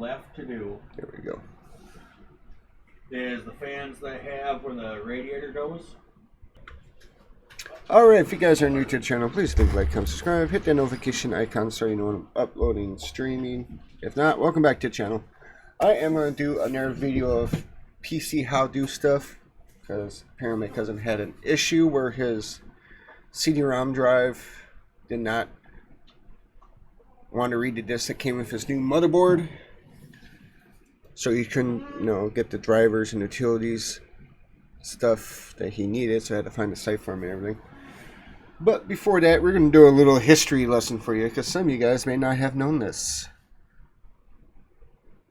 left to do. There we go. Is the fans they have where the radiator goes. Alright, if you guys are new to the channel, please leave a like, comment, subscribe, hit that notification icon so you know when I'm uploading and streaming. If not, welcome back to the channel. I am going to do another video of PC how-do stuff, because apparently my cousin had an issue where his CD-ROM drive did not want to read the disk that came with his new motherboard. So he couldn't, get the drivers and utilities stuff that he needed, so I had to find a site for him and everything. But before that, we're going to do a little history lesson for you, because some of you guys may not have known this.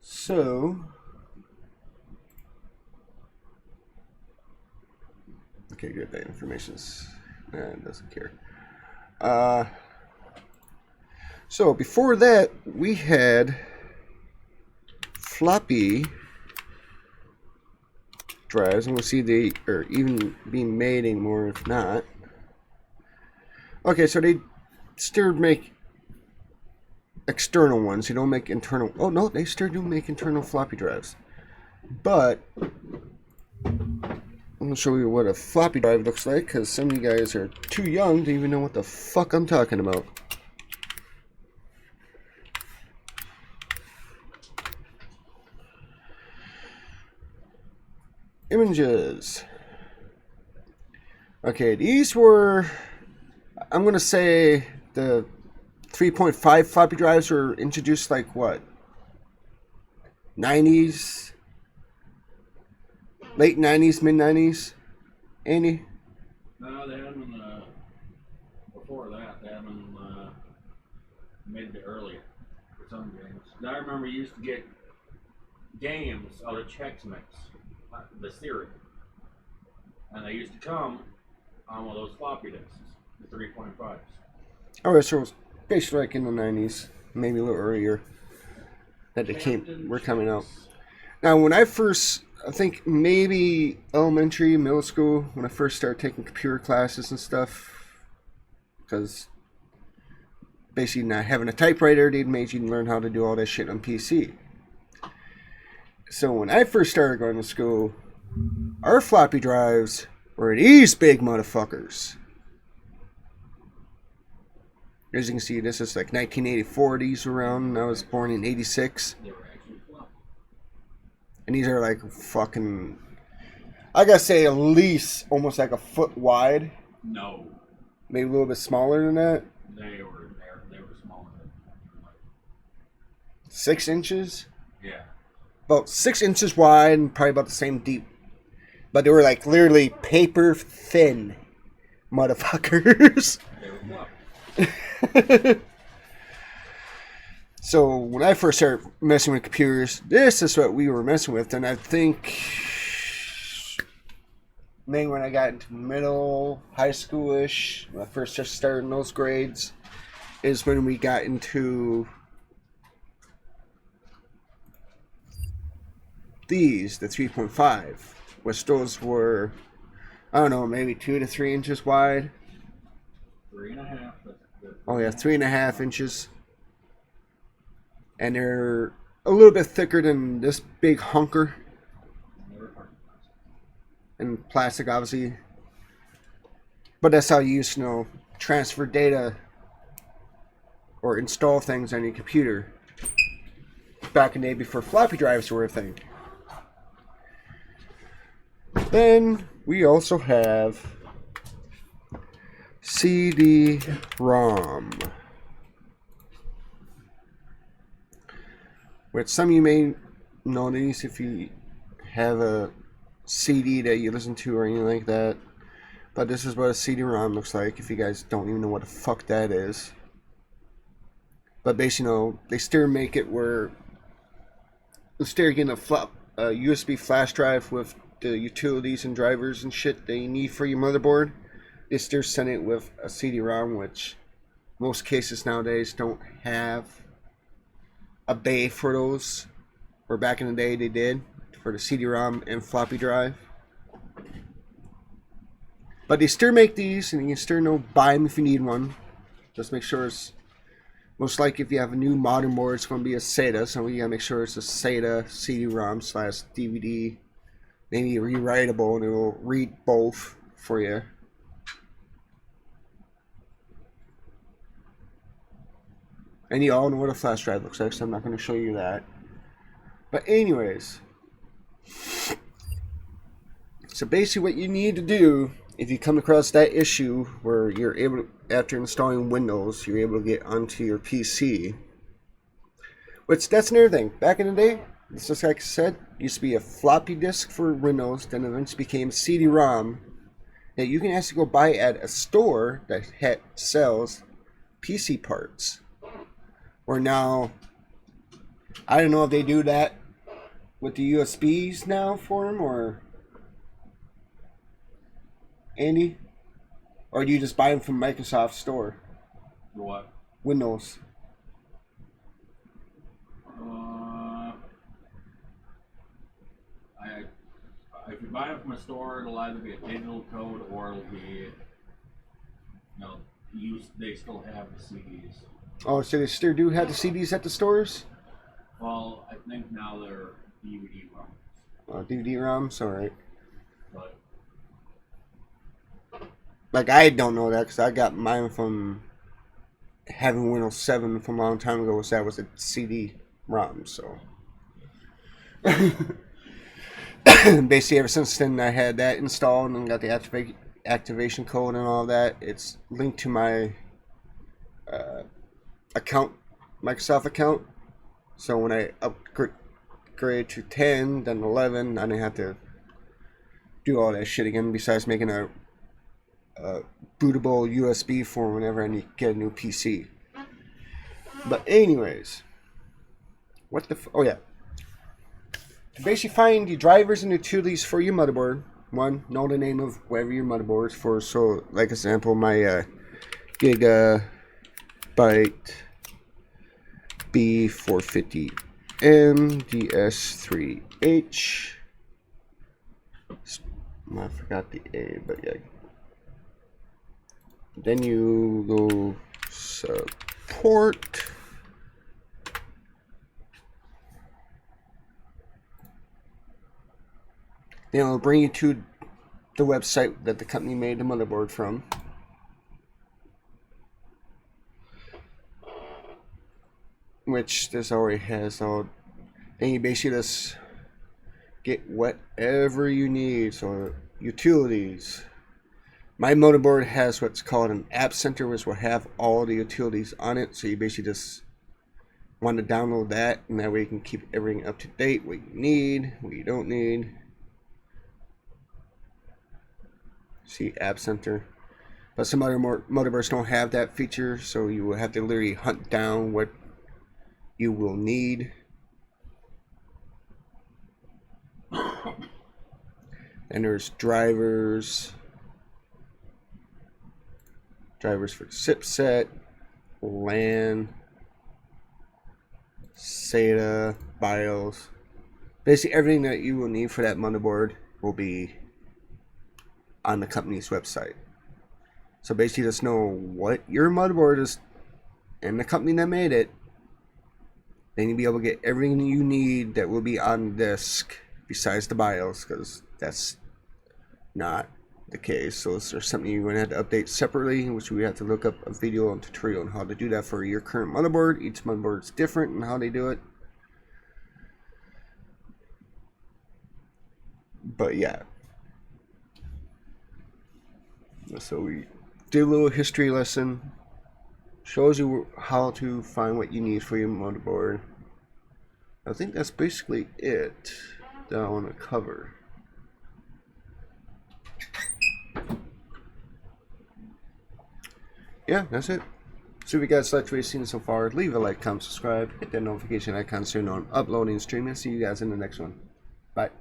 So, okay, good, that information's, it doesn't care. So before that, we had floppy drives, and we'll see they are even being made anymore if not. Okay, so they still make external ones. They don't make internal. Oh no, they still do make internal floppy drives. But I'm gonna show you what a floppy drive looks like, because some of you guys are too young to even know what the fuck I'm talking about. Images. Okay, these were, I'm gonna say the 3.5 floppy drives were introduced like what? 90s? Late 90s, mid 90s? Andy? No, they had them before that. They had them mid to early for some games. I remember you used to get games out of Chex Mix, the cereal, and they used to come on one of those floppy disks, the 3.5s. Alright, so it was basically like in the 90s, maybe a little earlier, that they were coming out. Now, when I first, I think maybe elementary, middle school, when I first started taking computer classes and stuff, because basically not having a typewriter, they made you learn how to do all that shit on PC. So when I first started going to school, our floppy drives were these big motherfuckers. As you can see, this is like 1984, these were around, and I was born in 86. They were actually floppy. And these are like fucking, I gotta say, at least almost like a foot wide. No. Maybe a little bit smaller than that. They were smaller than 6 inches? Yeah. About 6 inches wide and probably about the same deep. But they were like literally paper thin motherfuckers. They were floppy. So when I first started messing with computers, this is what we were messing with, and I think maybe when I got into middle, high school-ish, when I first just started in those grades, is when we got into these, the 3.5, which those were, I don't know, maybe 2 to 3 inches wide. 3.5. Oh yeah, 3.5 inches. And they're a little bit thicker than this big hunker. And plastic, obviously. But that's how you used to, transfer data or install things on your computer back in the day before floppy drives were a thing. Then we also have CD-ROM, which some of you may know these if you have a CD that you listen to or anything like that. But this is what a CD-ROM looks like if you guys don't even know what the fuck that is. But basically, they still make it where instead of getting a USB flash drive with the utilities and drivers and shit that you need for your motherboard, they still send it with a CD-ROM, which most cases nowadays don't have a bay for those, or back in the day they did, for the CD-ROM and floppy drive. But they still make these, and you can still buy them if you need one. Just make sure it's Most likely, if you have a new modern board, it's going to be a SATA. So you gotta make sure it's a SATA CD-ROM / DVD, maybe rewritable, and it will read both for you. And you all know what a flash drive looks like, so I'm not going to show you that. But anyways, so basically what you need to do, if you come across that issue where you're able to, after installing Windows, you're able to get onto your PC, which that's another thing. Back in the day, it's just like I said, used to be a floppy disk for Windows, then eventually became CD-ROM that you can actually go buy at a store that sells PC parts. Or now, I don't know if they do that with the USBs now for them, or Andy, or do you just buy them from Microsoft Store? What? Windows. If you buy them from a store, it'll either be a digital code or it'll be, they still have the CDs. Oh, so they still do have the CDs at the stores? Well, I think now they're DVD-ROMs. Oh, DVD-ROMs? Alright. But like, I don't know that because I got mine from having Windows 7 from a long time ago, so that was a CD-ROM, so. Basically, ever since then, I had that installed and got the activation code and all that. It's linked to my account, Microsoft account. So when I upgrade to 10, then 11, I didn't have to do all that shit again. Besides making a bootable USB for whenever I need to get a new PC. But anyways, what the? Oh yeah. To basically find the drivers and utilities for your motherboard. One, know the name of whatever your motherboard is for. So, like example, my Gigabyte B450M DS3H. I forgot the A, but yeah. Then you go support. Then it'll bring you to the website that the company made the motherboard from. Which this already has all. Then you basically just get whatever you need. So utilities. My motherboard has what's called an app center, which will have all the utilities on it. So you basically just want to download that, and that way you can keep everything up to date. What you need, what you don't need. See, App Center. But some other motherboards don't have that feature, so you will have to literally hunt down what you will need. And there's drivers for chipset, LAN, SATA, BIOS. Basically everything that you will need for that motherboard will be on the company's website. So basically just know what your motherboard is and the company that made it. Then you'll be able to get everything you need that will be on disk besides the BIOS, because that's not the case. So there's something you're going to have to update separately, which we have to look up a video and tutorial on how to do that for your current motherboard. Each motherboard is different in how they do it. But yeah. So we did a little history lesson. Shows you how to find what you need for your motherboard. I think that's basically it that I want to cover. Yeah, that's it. So if you guys liked what you've seen so far, leave a like, comment, subscribe, hit that notification icon so you know I'm uploading and streaming. See you guys in the next one. Bye.